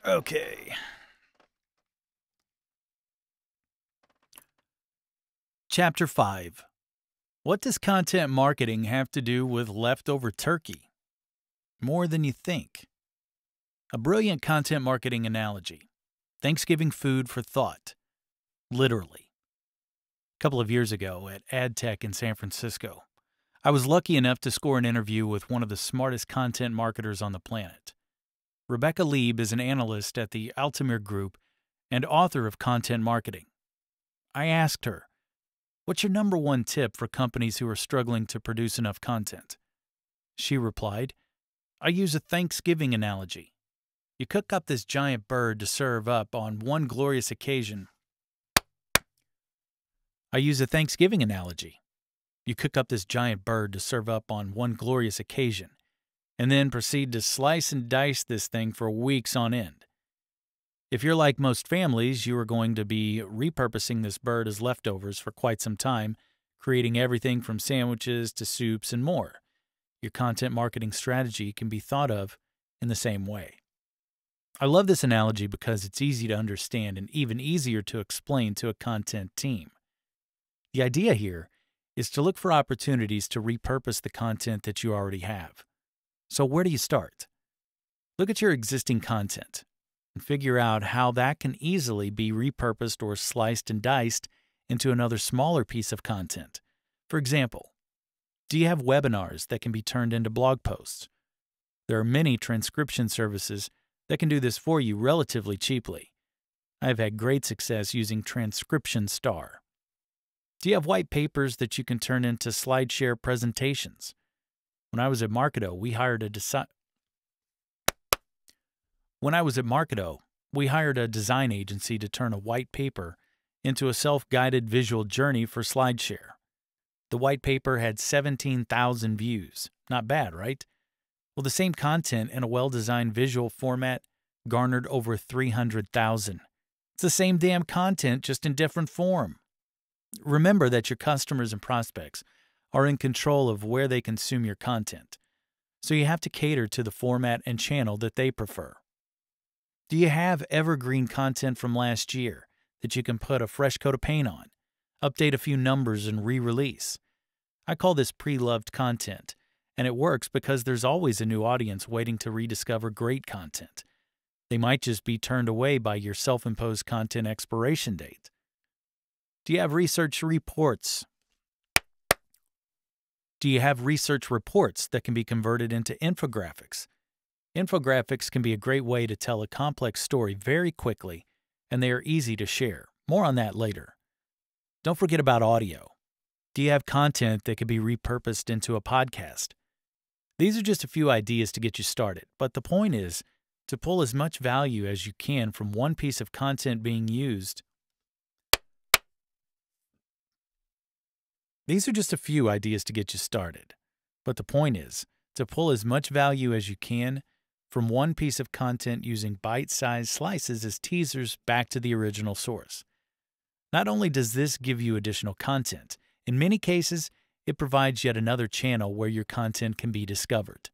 Okay. Chapter 5. What does content marketing have to do with leftover turkey? More than you think. A brilliant content marketing analogy. Thanksgiving food for thought. Literally. A couple of years ago at AdTech in San Francisco, I was lucky enough to score an interview with one of the smartest content marketers on the planet. Rebecca Lieb is an analyst at the Altamir Group and author of Content Marketing. I asked her, "What's your number one tip for companies who are struggling to produce enough content?" She replied, "I use a Thanksgiving analogy. You cook up this giant bird to serve up on one glorious occasion. I use a Thanksgiving analogy. You cook up this giant bird to serve up on one glorious occasion, and then proceed to slice and dice this thing for weeks on end. If you're like most families, you are going to be repurposing this bird as leftovers for quite some time, creating everything from sandwiches to soups and more. Your content marketing strategy can be thought of in the same way." I love this analogy because it's easy to understand and even easier to explain to a content team. The idea here is to look for opportunities to repurpose the content that you already have. So where do you start? Look at your existing content and figure out how that can easily be repurposed or sliced and diced into another smaller piece of content. For example, do you have webinars that can be turned into blog posts? There are many transcription services that can do this for you relatively cheaply. I've had great success using Transcription Star. Do you have white papers that you can turn into SlideShare presentations? When I was at Marketo, we hired a design agency to turn a white paper into a self-guided visual journey for SlideShare. The white paper had 17,000 views. Not bad, right? Well, the same content in a well-designed visual format garnered over 300,000. It's the same damn content, just in different form. Remember that your customers and prospects are in control of where they consume your content, so you have to cater to the format and channel that they prefer. Do you have evergreen content from last year that you can put a fresh coat of paint on, update a few numbers, and re-release? I call this pre-loved content, and it works because there's always a new audience waiting to rediscover great content. They might just be turned away by your self-imposed content expiration date. Do you have research reports? Do you have research reports that can be converted into infographics? Infographics can be a great way to tell a complex story very quickly, and they are easy to share. More on that later. Don't forget about audio. Do you have content that can be repurposed into a podcast? These are just a few ideas to get you started, but the point is to pull as much value as you can from one piece of content being used. These are just a few ideas to get you started, but the point is to pull as much value as you can from one piece of content using bite-sized slices as teasers back to the original source. Not only does this give you additional content, in many cases, it provides yet another channel where your content can be discovered.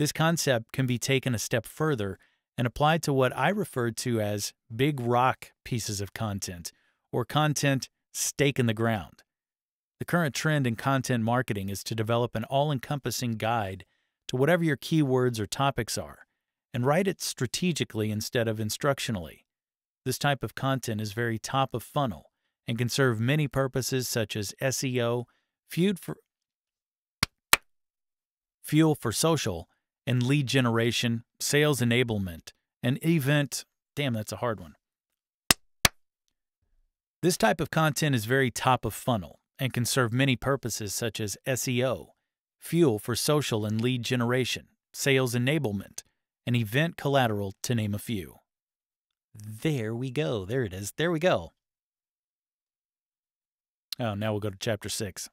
This concept can be taken a step further and applied to what I refer to as big rock pieces of content, or content stake in the ground. The current trend in content marketing is to develop an all-encompassing guide to whatever your keywords or topics are, and write it strategically instead of instructionally. This type of content is very top of funnel and can serve many purposes such as SEO, fuel for social, and lead generation, sales enablement, and event. Damn, that's a hard one. This type of content is very top of funnel and can serve many purposes such as SEO, fuel for social and lead generation, sales enablement, and event collateral, to name a few. There we go. There it is. There we go. Oh, now we'll go to Chapter 6.